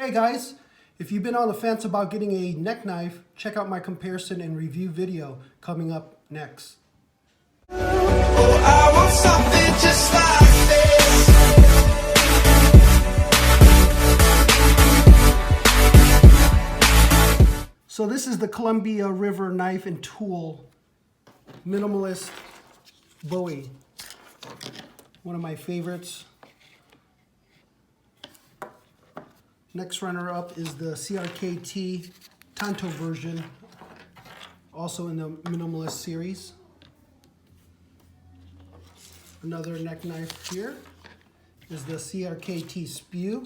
Hey guys, if you've been on the fence about getting a neck knife, check out my comparison and review video coming up next. Oh, I want something just like this. So this is the Columbia River knife and tool, Minimalist Bowie. One of my favorites. Next runner-up is the CRKT Tanto version, also in the Minimalist series. Another neck knife here is the CRKT Spew.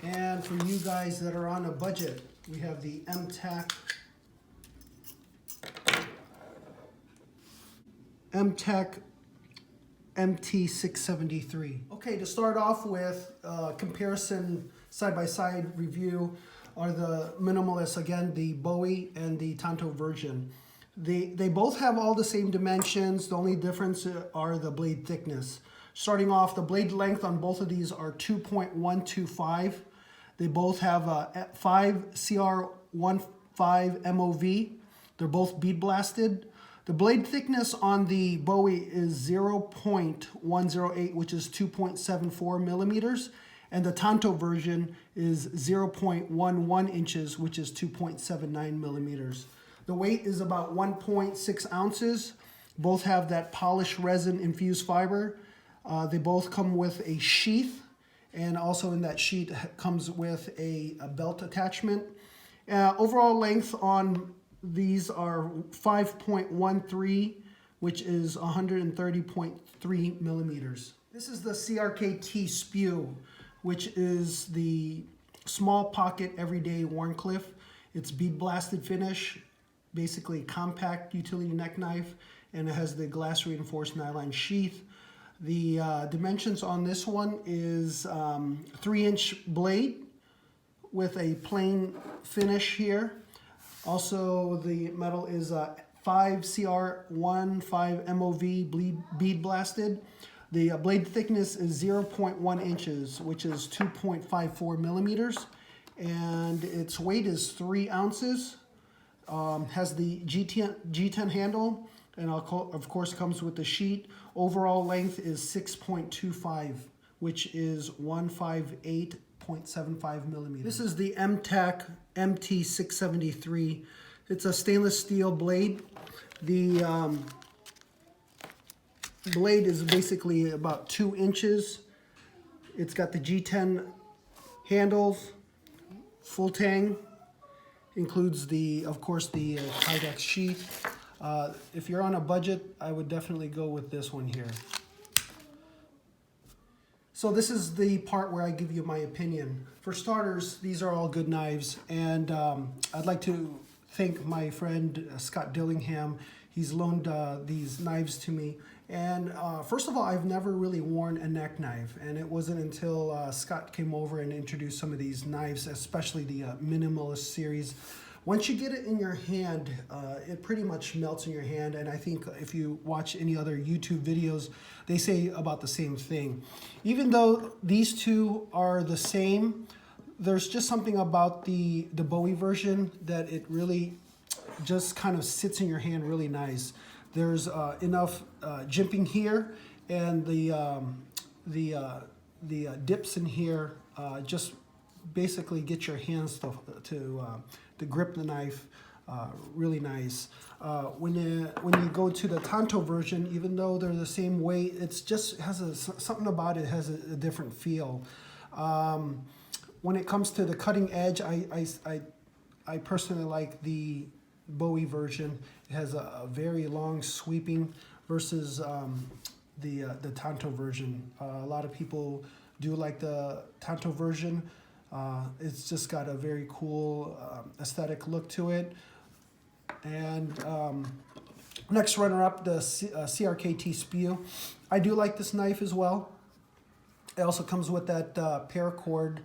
And for you guys that are on a budget, we have the MTech MT673. Okay, to start off with, comparison side-by-side review are the Minimalist, again, the Bowie and the Tanto version. They both have all the same dimensions. The only difference are the blade thickness. Starting off, the blade length on both of these are 2.125. They both have a 5 CR15 MOV. They're both bead blasted. The blade thickness on the Bowie is 0.108, which is 2.74 millimeters, and the Tanto version is 0.11 inches, which is 2.79 millimeters. The weight is about 1.6 ounces. Both have that polished resin infused fiber. They both come with a sheath, and also in that sheath comes with a belt attachment. Overall length on these are 5.13, which is 130.3 millimeters. This is the CRKT Spew, which is the small pocket everyday Wharncliffe. It's bead blasted finish, basically compact utility neck knife, and it has the glass reinforced nylon sheath. The dimensions on this one is 3-inch blade with a plain finish here. Also, the metal is 5 CR15 MOV bead blasted. The blade thickness is 0.1 inches, which is 2.54 millimeters. And its weight is 3 ounces. Has the G10 handle, and of course comes with the sheet. Overall length is 6.25, which is 158.75 millimeters. This is the MTech MT673. It's a stainless steel blade. The blade is basically about 2 inches. It's got the G10 handles, full tang, includes of course the Kydex sheath. If you're on a budget, I would definitely go with this one here. So this is the part where I give you my opinion. For starters, these are all good knives, and I'd like to thank my friend Scott Dillingham. He's loaned these knives to me. And first of all, I've never really worn a neck knife, and it wasn't until Scott came over and introduced some of these knives, especially the Minimalist series. Once you get it in your hand, it pretty much melts in your hand, and I think if you watch any other YouTube videos, they say about the same thing. Even though these two are the same, there's just something about the Bowie version that it really just kind of sits in your hand really nice. There's enough jimping here, and the dips in here just basically get your hands to grip the knife really nice. When you go to the Tanto version, even though they're the same weight, it's just has something about it has a different feel. When it comes to the cutting edge, I personally like the Bowie version. It has a very long sweeping versus the Tanto version. A lot of people do like the Tanto version. It's just got a very cool aesthetic look to it. And next runner-up, the CRKT Spew. I do like this knife as well. It also comes with that paracord.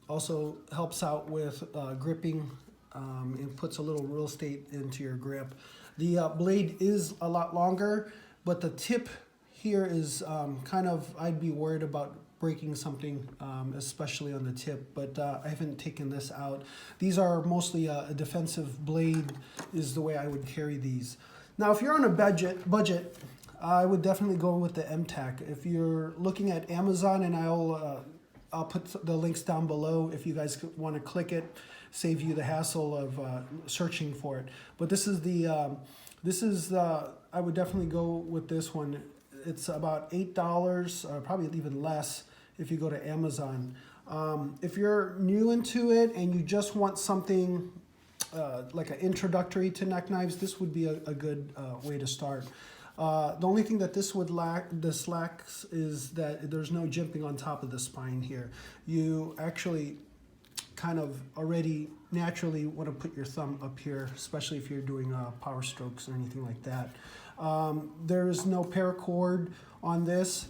Also helps out with gripping and puts a little real estate into your grip. The blade is a lot longer, but the tip here is kind of, I'd be worried about breaking something, especially on the tip, but I haven't taken this out. These are mostly a defensive blade is the way I would carry these. Now, if you're on a budget, I would definitely go with the MTech. If you're looking at Amazon, and I'll put the links down below if you guys want to click it, save you the hassle of searching for it. But this is I would definitely go with this one. It's about $8, probably even less if you go to Amazon. If you're new into it and you just want something like an introductory to neck knives, this would be a good way to start. The only thing that this lacks is that there's no jimping on top of the spine here. You actually kind of already naturally want to put your thumb up here, especially if you're doing power strokes or anything like that. There is no paracord on this.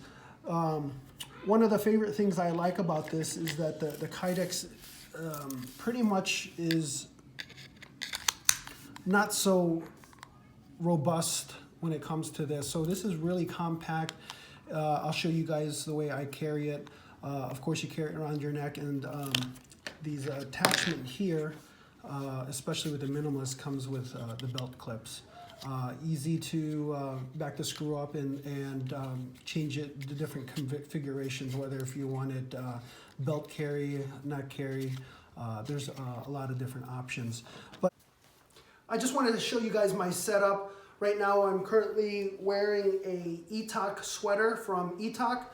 One of the favorite things I like about this is that the Kydex pretty much is not so robust when it comes to this. So this is really compact. I'll show you guys the way I carry it. Of course, you carry it around your neck, and these attachment here, especially with the Minimalist, comes with the belt clips. Easy to back the screw up and change it to different configurations, whether if you wanted belt carry, neck carry. There's a lot of different options. But I just wanted to show you guys my setup. Right now I'm currently wearing a ETOC sweater from ETOC.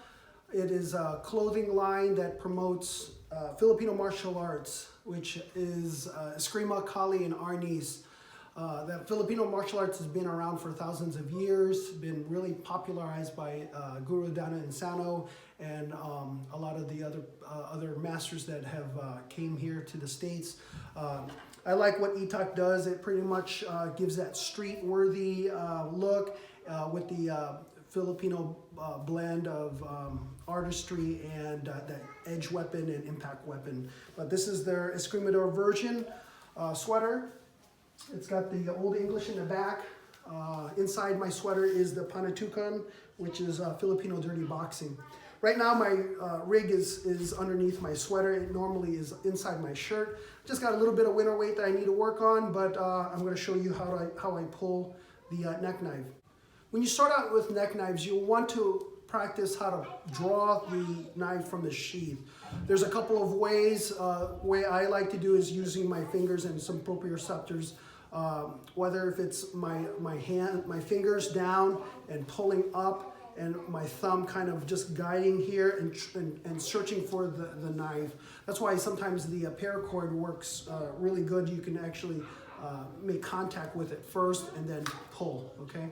It is a clothing line that promotes Filipino martial arts, which is Eskrima, Kali, and Arnis. That Filipino martial arts has been around for thousands of years, been really popularized by Guru Dana Insano and a lot of the other masters that have came here to the States. I like what ETOC does. It pretty much gives that street-worthy look with the Filipino blend of artistry and that edge weapon and impact weapon. But this is their Escrimador version sweater. It's got the Old English in the back. Inside my sweater is the Panatukan, which is Filipino dirty boxing. Right now my rig is underneath my sweater. It normally is inside my shirt. Just got a little bit of winter weight that I need to work on, but I'm going to show you how I pull the neck knife. When you start out with neck knives, you'll want to practice how to draw the knife from the sheath. There's a couple of ways. Way I like to do is using my fingers and some proprioceptors. Whether if it's my fingers down and pulling up, and my thumb kind of just guiding here and searching for the knife. That's why sometimes the paracord works really good. You can actually make contact with it first and then pull, okay?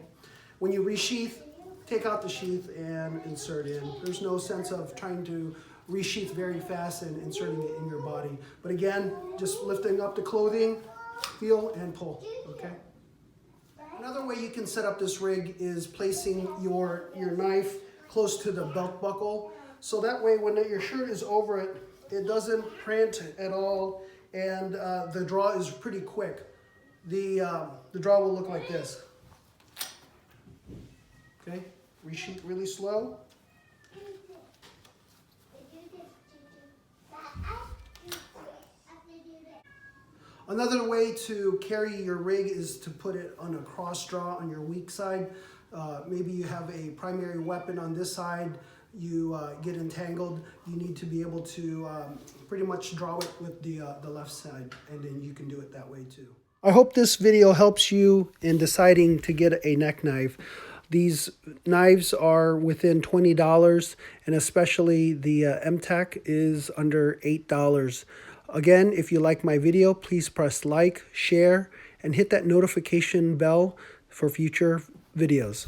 When you resheath, take out the sheath and insert in. There's no sense of trying to resheath very fast and inserting it in your body. But again, just lifting up the clothing, feel and pull, okay? Another way you can set up this rig is placing your knife close to the belt buckle. So that way when your shirt is over it, it doesn't print at all, and the draw is pretty quick. The draw will look like this. Okay, resheath really slow. Another way to carry your rig is to put it on a cross draw on your weak side. Maybe you have a primary weapon on this side, you get entangled, you need to be able to pretty much draw it with the left side, and then you can do it that way too. I hope this video helps you in deciding to get a neck knife. These knives are within $20, and especially the MTech is under $8. Again, if you like my video, please press like, share, and hit that notification bell for future videos.